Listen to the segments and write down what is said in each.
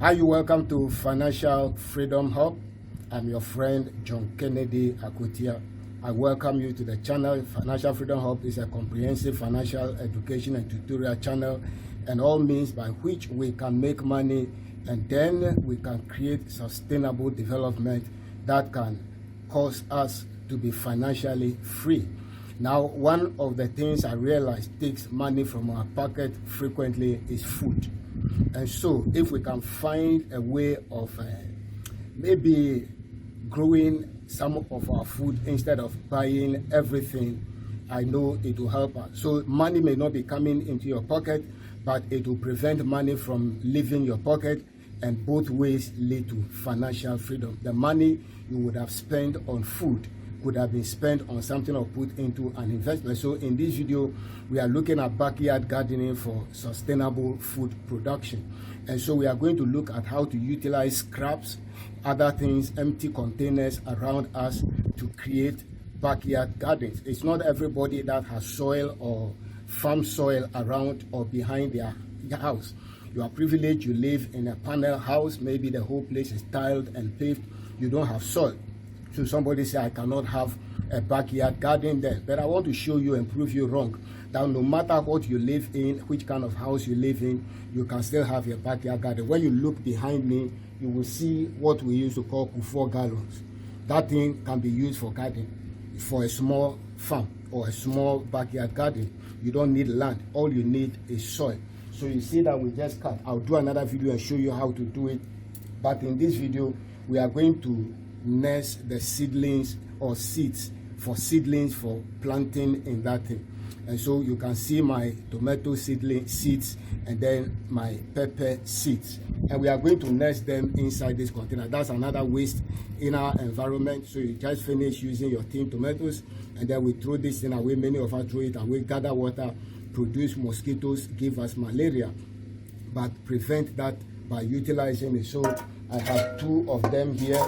Hi, you welcome to Financial Freedom Hub. I'm your friend John Kennedy Akutia. I welcome you to the channel. Financial Freedom Hub is a comprehensive financial education and tutorial channel and all means by which we can make money and then we can create sustainable development that can cause us to be financially free. Now, one of the things I realized takes money from our pocket frequently is food. And so if we can find a way of maybe growing some of our food instead of buying everything, I know it will help us. So money may not be coming into your pocket, but it will prevent money from leaving your pocket, and both ways lead to financial freedom. The money you would have spent on food could have been spent on something or put into an investment. So in this video, we are looking at backyard gardening for sustainable food production. And so we are going to look at how to utilize scraps, other things, empty containers around us to create backyard gardens. It's not everybody that has soil or farm soil around or behind their house. You are privileged, you live in a panel house, maybe the whole place is tiled and paved, you don't have soil. So somebody say, I cannot have a backyard garden there. But I want to show you and prove you wrong. That no matter what you live in, which kind of house you live in, you can still have your backyard garden. When you look behind me, you will see what we used to call Kufuor gallons. That thing can be used for garden, for a small farm or a small backyard garden. You don't need land. All you need is soil. So you see that we just cut. I'll do another video and show you how to do it. But in this video, we are going to nest the seedlings or seeds for planting in that thing. And so you can see my tomato seeds and then my pepper seeds, and we are going to nest them inside this container. That's another waste in our environment. So you just finish using your tin tomatoes and then we throw this thing away. Many of us throw it away, gather water, produce mosquitoes, give us malaria, but prevent that by utilizing it. So I have two of them here.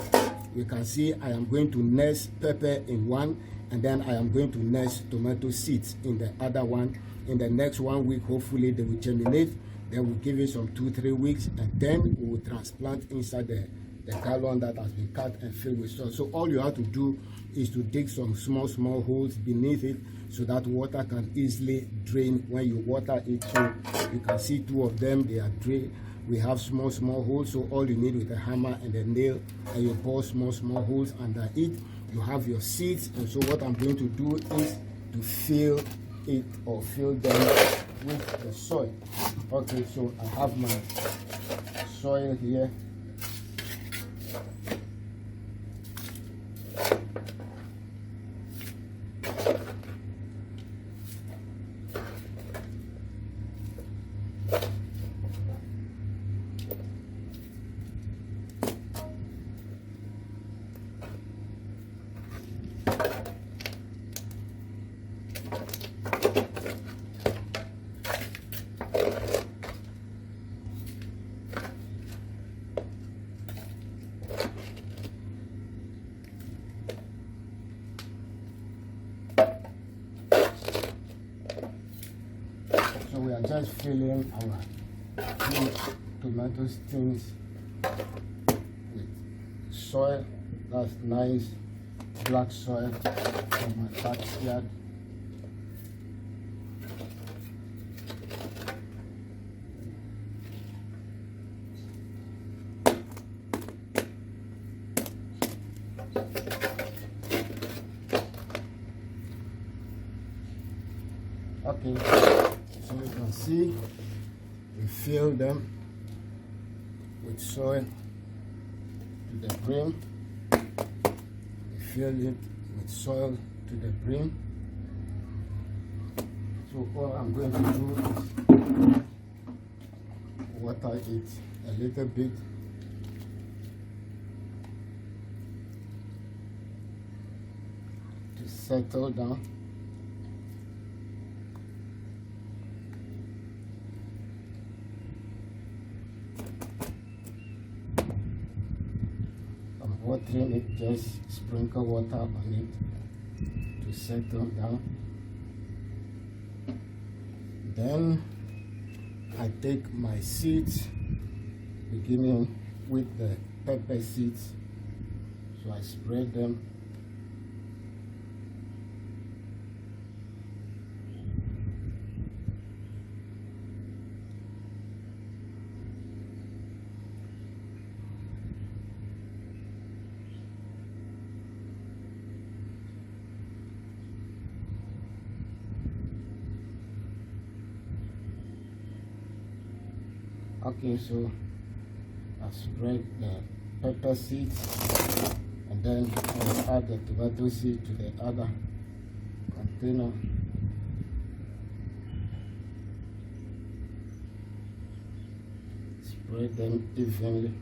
You can see I am going to nest pepper in one, and then I am going to nest tomato seeds in the other one. In the next 1 week, hopefully they will germinate. Then we'll give it some 2-3 weeks, and then we will transplant inside the gallon that has been cut and filled with soil. So all you have to do is to dig some small holes beneath it so that water can easily drain when you water it. So you can see two of them, they are drained. We have small holes, so all you need with a hammer and a nail, and you bore small holes under it. You have your seeds, and so what I'm going to do is to fill it or fill them with the soil. Okay, so I have my soil here. So we are just filling our tomato stems with soil. That's nice black soil from my backyard. Okay, so you can see we fill them with soil to the brim. We fill it with soil to the brim. So all I'm going to do is water it a little bit. To settle down. Watering it, just sprinkle water on it to settle down. Then I take my seeds beginning with the pepper seeds. So I spread them. Okay, so I spread the pepper seeds, and then I'll add the tomato seed to the other container. Spread them evenly.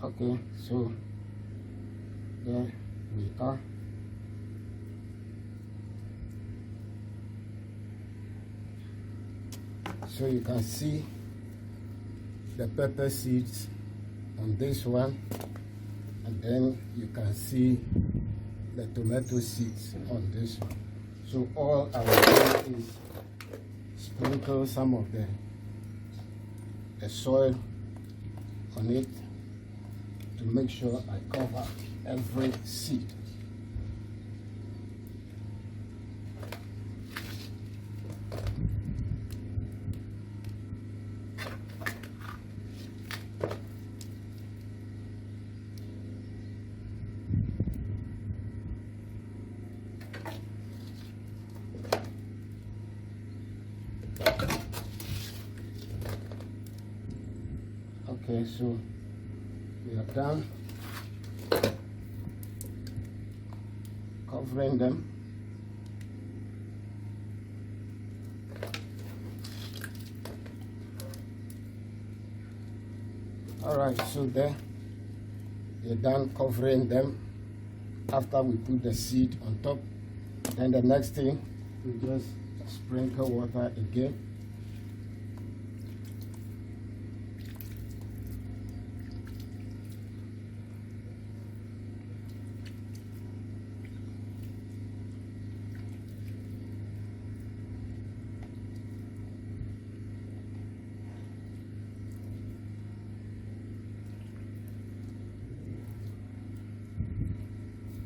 Okay, so there we are. So you can see the pepper seeds on this one, and then you can see the tomato seeds on this one. So all I will do is sprinkle some of the soil on it to make sure I cover every seed. Okay, so we are done covering them. All right, so there we're done covering them. After we put the seed on top, then the next thing we just sprinkle water again.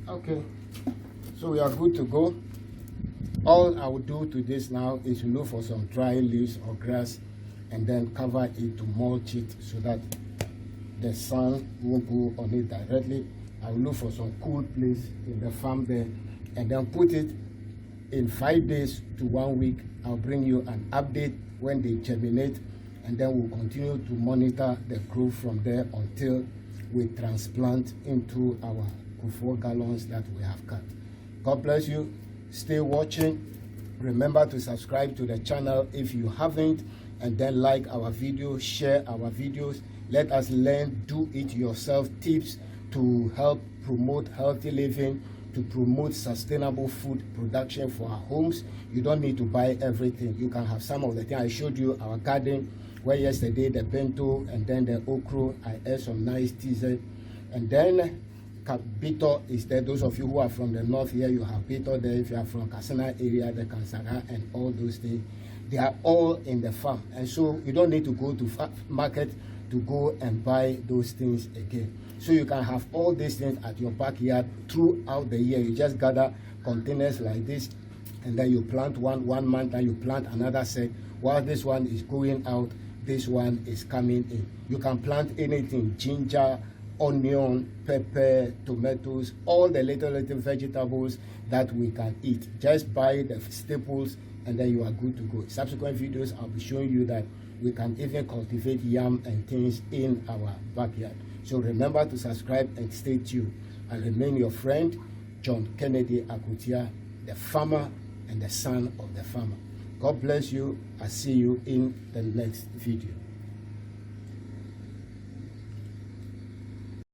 Okay, so we are good to go. All I will do to this now is to look for some dry leaves or grass and then cover it to mulch it so that the sun won't go on it directly. I will look for some cool place in the farm there and then put it in 5 days to 1 week. I'll bring you an update when they germinate, and then we'll continue to monitor the growth from there until we transplant into our Kufuor gallons that we have cut. God bless you. Stay watching. Remember to subscribe to the channel if you haven't, and then like our videos, share our videos. Let us learn do-it-yourself tips to help promote healthy living, to promote sustainable food production for our homes. You don't need to buy everything. You can have some of the things. I showed you our garden where yesterday the bento and then the okra. I ate some nice teaser, and then Bito is there. Those of you who are from the north here, you have Bito there. If you are from Kasana area, the Kansara and all those things, they are all in the farm. And so you don't need to go to market to go and buy those things again. So you can have all these things at your backyard throughout the year. You just gather containers like this, and then you plant one month, and you plant another set. While this one is going out, this one is coming in. You can plant anything: ginger, onion, pepper, tomatoes, all the little vegetables that we can eat. Just buy the staples and then you are good to go. Subsequent videos, I'll be showing you that we can even cultivate yam and things in our backyard. So remember to subscribe and stay tuned. I remain your friend, John Kennedy Akotia, the farmer and the son of the farmer. God bless you. I'll see you in the next video.